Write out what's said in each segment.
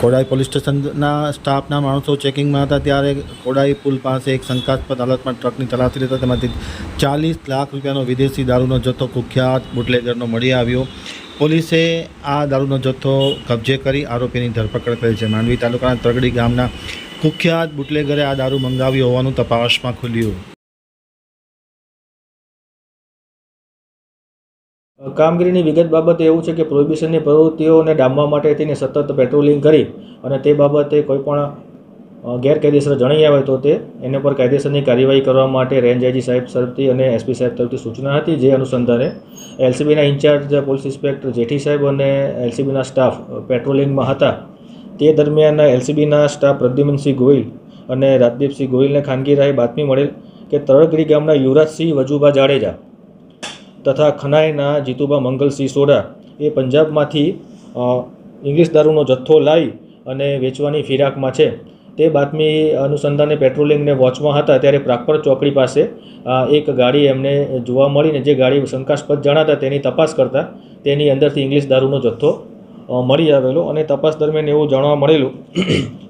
Kodai police સ્ટેશનના સ્ટાફના માણસો ચેકિંગમાં હતા ત્યારે કોડાઈ પુલ પાસે એક શંકાસ્પદ હાલતમાં ટ્રકની તલાશી લેતા તેમાંથી 40 લાખ રૂપિયાનો વિદેશી દારૂનો જથ્થો કુખ્યાત બુટલેગરનો મળી આવ્યો. પોલીસે આ દારૂનો જથ્થો કબજે કરી આરોપીની ધરપકડ કરી છે. માંડવી તાલુકાના તરગડી ગામના કુખ્યાત બુટલેગરે આ દારૂ મંગાવ્યો હોવાનું તપાસમાં ખુલ્યું. કામગીરીની વિગત બાબતે એવું છે કે પ્રોહિબિશનની પ્રવૃત્તિઓને ડામવા માટે તેને સતત પેટ્રોલિંગ કરી અને તે બાબતે કોઈપણ ગેરકાયદેસર જણાઈ આવે તો એના પર કાયદેસરની કાર્યવાહી કરવા માટે રેન્જ આઈજી સાહેબ તરફથી અને એસપી સાહેબ તરફથી સૂચના હતી. જે અનુસંધાને એલસીબીના ઇન્ચાર્જ પોલીસ ઇન્સ્પેક્ટર જેઠી સાહેબ અને એલસીબીના સ્ટાફ પેટ્રોલિંગમાં હતા. તે દરમિયાન એલસીબીના સ્ટાફ પ્રદ્યુમનસિંહ ગોહિલ અને રાજદીપસિંહ ગોહિલને ખાનગી રાહે બાતમી મળેલ કે તરગડી ગામના યુવરાજસિંહ વજુભા જાડેજા તથા ખનાઈના જીતુભા મંગલસિંહ સોડા એ પંજાબમાંથી ઇંગ્લિશ દારૂનો જથ્થો લાવી અને વેચવાની ફિરાકમાં છે. તે બાતમી અનુસંધાને પેટ્રોલિંગને વોચમાં હતા ત્યારે પ્રાગપર ચોકડી પાસે એક ગાડી એમને જોવા મળીને જે ગાડી શંકાસ્પદ જણાતા તેની તપાસ કરતા તેની અંદરથી ઇંગ્લિશ દારૂનો જથ્થો મળી આવેલો અને તપાસ દરમિયાન એવું જાણવા મળેલું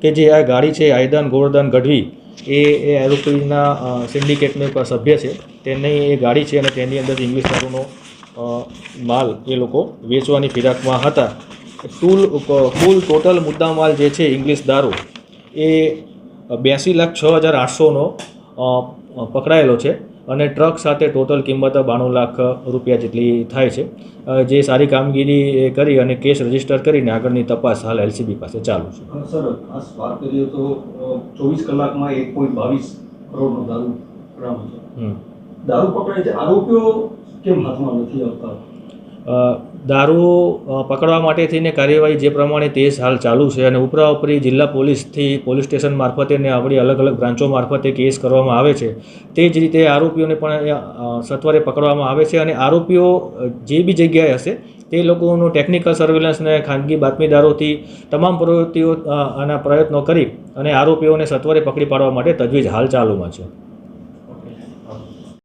કે જે આ ગાડી છે આયદાન ગોવર્ધન ગઢવી એ આરોપીના સિન્ડિકેટનો એક સભ્ય છે. તેની એ ગાડી છે અને તેની અંદર ઇંગ્લિશ દારૂનો માલ એ લોકો વેચવાની ફિરાકમાં હતા. કુલ ટોટલ મુદ્દામાલ જે છે ઇંગ્લિશ દારૂ એ 82,06,800નો પકડાયેલો છે અને ટ્રક સાથે ટોટલ કિંમત 92 લાખ રૂપિયા જેટલી થાય છે. જે સારી કામગીરી કરી અને કેસ રજીસ્ટર કરીને આગળની તપાસ હાલ એલસીબી પાસે ચાલુ છે. સર, ખાસ વાત કરીએ તો 24 કલાકમાં 1.22 કરોડનો દારૂ પકડાયો છે. દારૂ પકડાય છે, આરોપીઓ કેમ હાથમાં નથી આવતા? દારૂ પકડવા માટે થઈને કાર્યવાહી જે પ્રમાણે તે હાલ ચાલુ છે અને ઉપરાઉપરી જિલ્લા પોલીસથી પોલીસ સ્ટેશન મારફતે ને આપણી અલગ અલગ બ્રાન્ચો મારફતે કેસ કરવામાં આવે છે. તે જ રીતે આરોપીઓને પણ સત્વરે પકડવામાં આવે છે અને આરોપીઓ જે બી જગ્યાએ હશે તે લોકોનું ટેકનિકલ સર્વેલન્સને ખાનગી બાતમીદારોથી તમામ પ્રવૃત્તિઓ આના પ્રયત્નો કરી અને આરોપીઓને સત્વરે પકડી પાડવા માટે તજવીજ હાલ ચાલુમાં છે.